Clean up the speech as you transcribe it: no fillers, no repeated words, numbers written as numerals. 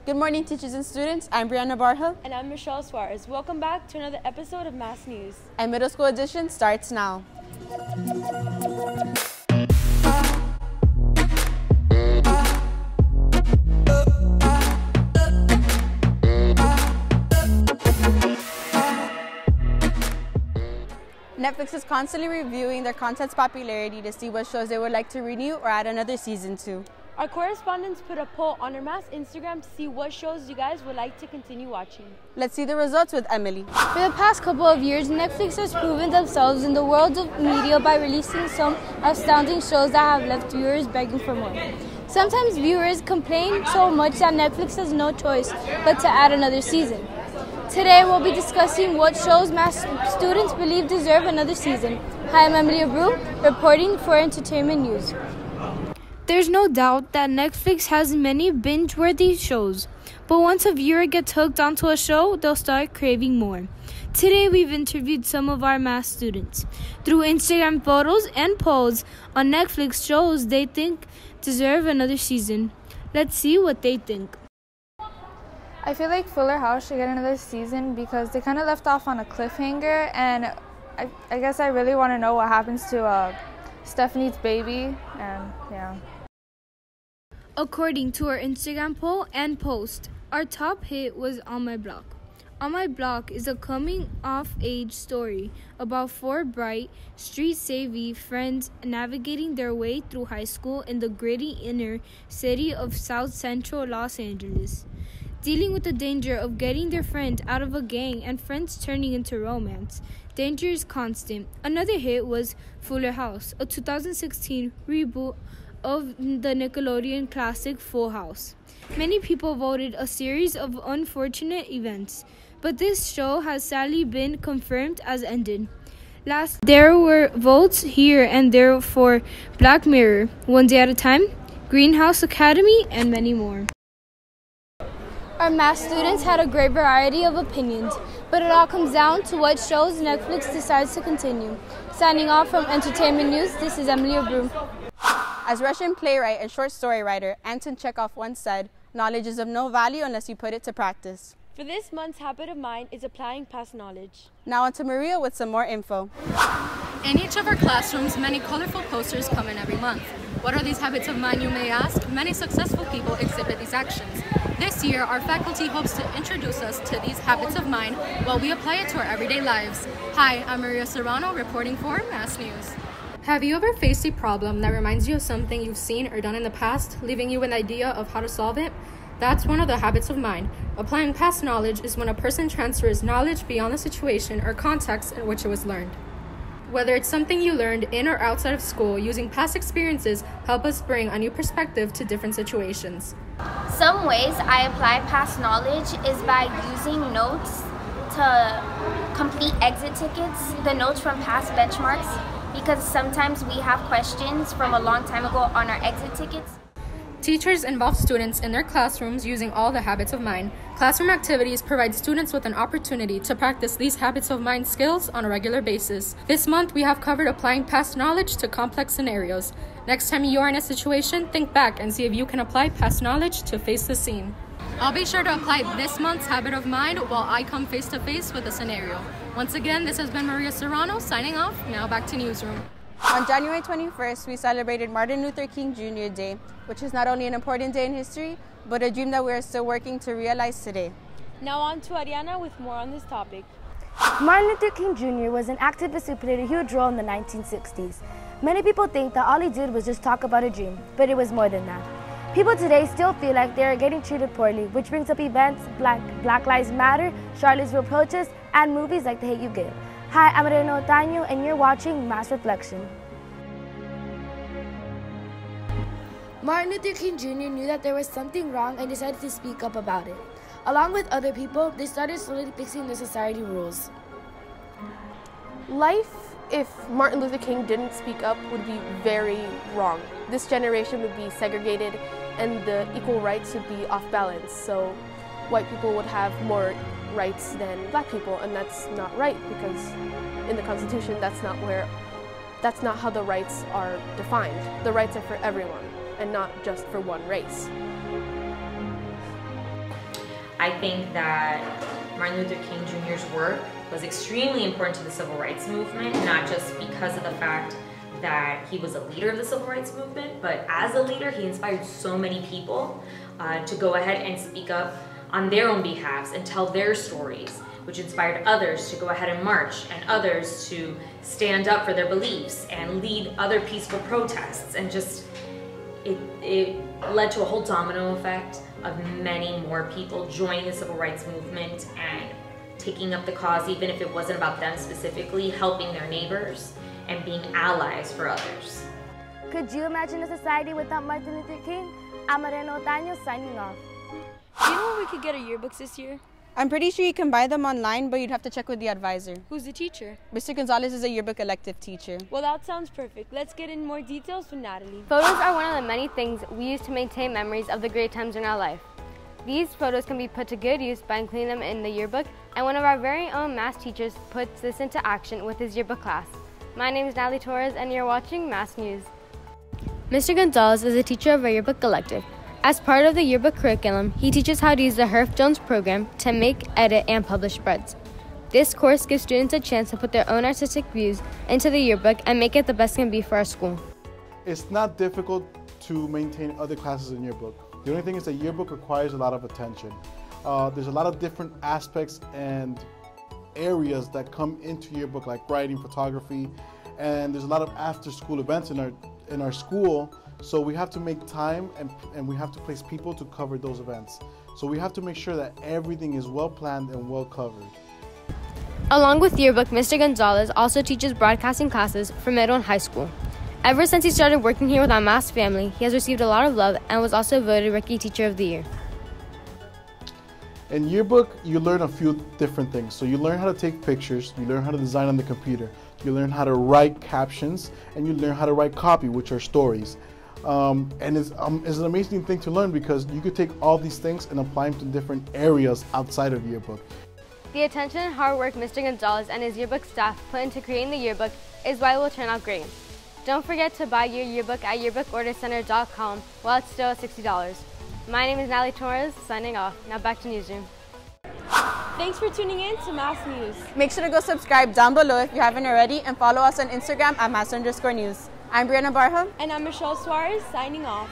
Good morning, teachers and students. I'm Brianna Barja. And I'm Michelle Suarez. Welcome back to another episode of Mass News. And Middle School Edition starts now. Netflix is constantly reviewing their content's popularity to see what shows they would like to renew or add another season to. Our correspondents put a poll on our Mass Instagram to see what shows you guys would like to continue watching. Let's see the results with Emily. For the past couple of years, Netflix has proven themselves in the world of media by releasing some astounding shows that have left viewers begging for more. Sometimes viewers complain so much that Netflix has no choice but to add another season. Today we'll be discussing what shows Mass students believe deserve another season. Hi, I'm Emily Abreu, reporting for Entertainment News. There's no doubt that Netflix has many binge-worthy shows, but once a viewer gets hooked onto a show, they'll start craving more. Today we've interviewed some of our Mass students. Through Instagram photos and polls on Netflix shows they think deserve another season. Let's see what they think. I feel like Fuller House should get another season because they kind of left off on a cliffhanger, and I guess I really want to know what happens to Stephanie's baby, and yeah. According to our Instagram poll and post, our top hit was On My Block. On My Block is a coming-of-age story about four bright, street-savvy friends navigating their way through high school in the gritty inner city of South Central Los Angeles. Dealing with the danger of getting their friend out of a gang and friends turning into romance. Danger is constant. Another hit was Fuller House, a 2016 reboot of the Nickelodeon classic Full House. Many people voted a series of unfortunate events, but this show has sadly been confirmed as ended. Last, there were votes here and there for Black Mirror, One Day at a Time, Greenhouse Academy, and many more. Our Math students had a great variety of opinions, but it all comes down to what shows Netflix decides to continue. Signing off from Entertainment News, this is Emily Abreu. As Russian playwright and short story writer Anton Chekhov once said, knowledge is of no value unless you put it to practice. For this month's habit of mine is applying past knowledge. Now on to Maria with some more info. In each of our classrooms, many colorful posters come in every month. What are these habits of mind, you may ask? Many successful people exhibit these actions. This year, our faculty hopes to introduce us to these habits of mind while we apply it to our everyday lives. Hi, I'm Maria Serrano, reporting for Mass News. Have you ever faced a problem that reminds you of something you've seen or done in the past, leaving you with an idea of how to solve it? That's one of the habits of mind. Applying past knowledge is when a person transfers knowledge beyond the situation or context in which it was learned. Whether it's something you learned in or outside of school, using past experiences help us bring a new perspective to different situations. Some ways I apply past knowledge is by using notes to complete exit tickets, the notes from past benchmarks, because sometimes we have questions from a long time ago on our exit tickets. Teachers involve students in their classrooms using all the habits of mind. Classroom activities provide students with an opportunity to practice these habits of mind skills on a regular basis. This month, we have covered applying past knowledge to complex scenarios. Next time you are in a situation, think back and see if you can apply past knowledge to face the scene. I'll be sure to apply this month's habit of mind while I come face to face with a scenario. Once again, this has been Maria Serrano signing off. Now back to Newsroom. On January 21st, we celebrated Martin Luther King Jr. Day, which is not only an important day in history, but a dream that we are still working to realize today. Now on to Ariana with more on this topic. Martin Luther King Jr. was an activist who played a huge role in the 1960s. Many people think that all he did was just talk about a dream, but it was more than that. People today still feel like they are getting treated poorly, which brings up events like Black Lives Matter, Charlottesville protests, and movies like The Hate U Give. Hi, I'm Reno Otaño, and you're watching Mass Reflection. Martin Luther King Jr. knew that there was something wrong and decided to speak up about it. Along with other people, they started slowly fixing the society rules. Life, if Martin Luther King didn't speak up, would be very wrong. This generation would be segregated and the equal rights would be off balance. So white people would have more rights than black people, and that's not right because in the Constitution that's not how the rights are defined. The rights are for everyone and not just for one race. I think that Martin Luther King Jr.'s work was extremely important to the civil rights movement, not just because of the fact that he was a leader of the civil rights movement, but as a leader, he inspired so many people to go ahead and speak up on their own behalves and tell their stories, which inspired others to go ahead and march and others to stand up for their beliefs and lead other peaceful protests. And just, it led to a whole domino effect of many more people joining the civil rights movement and taking up the cause, even if it wasn't about them specifically, helping their neighbors and being allies for others. Could you imagine a society without Martin Luther King? I'm Moreno Otaño, signing off. Do you know where we could get our yearbooks this year? I'm pretty sure you can buy them online, but you'd have to check with the advisor. Who's the teacher? Mr. Gonzalez is a yearbook elective teacher. Well, that sounds perfect. Let's get in more details from Natalie. Photos are one of the many things we use to maintain memories of the great times in our life. These photos can be put to good use by including them in the yearbook, and one of our very own math teachers puts this into action with his yearbook class. My name is Natalie Torres, and you're watching Mass News. Mr. Gonzalez is a teacher of our yearbook collective. As part of the yearbook curriculum, he teaches how to use the Herff-Jones program to make, edit, and publish spreads. This course gives students a chance to put their own artistic views into the yearbook and make it the best it can be for our school. It's not difficult to maintain other classes in yearbook. The only thing is that yearbook requires a lot of attention. There's a lot of different aspects and areas that come into yearbook, like writing, photography, and there's a lot of after-school events in our school. So we have to make time and we have to place people to cover those events. So we have to make sure that everything is well planned and well covered. Along with yearbook, Mr. Gonzalez also teaches broadcasting classes for middle and high school. Ever since he started working here with our Mass family, he has received a lot of love and was also voted Rookie Teacher of the Year. In yearbook, you learn a few different things. So you learn how to take pictures, you learn how to design on the computer, you learn how to write captions, and you learn how to write copy, which are stories. And it's an amazing thing to learn because you could take all these things and apply them to different areas outside of yearbook. The attention and hard work Mr. Gonzalez and his yearbook staff put into creating the yearbook is why it will turn out great. Don't forget to buy your yearbook at yearbookordercenter.com while it's still at $60. My name is Natalie Torres, signing off. Now back to Newsroom. Thanks for tuning in to Mass News. Make sure to go subscribe down below if you haven't already and follow us on Instagram at @mass_news. I'm Brianna Barham. And I'm Michelle Suarez, signing off.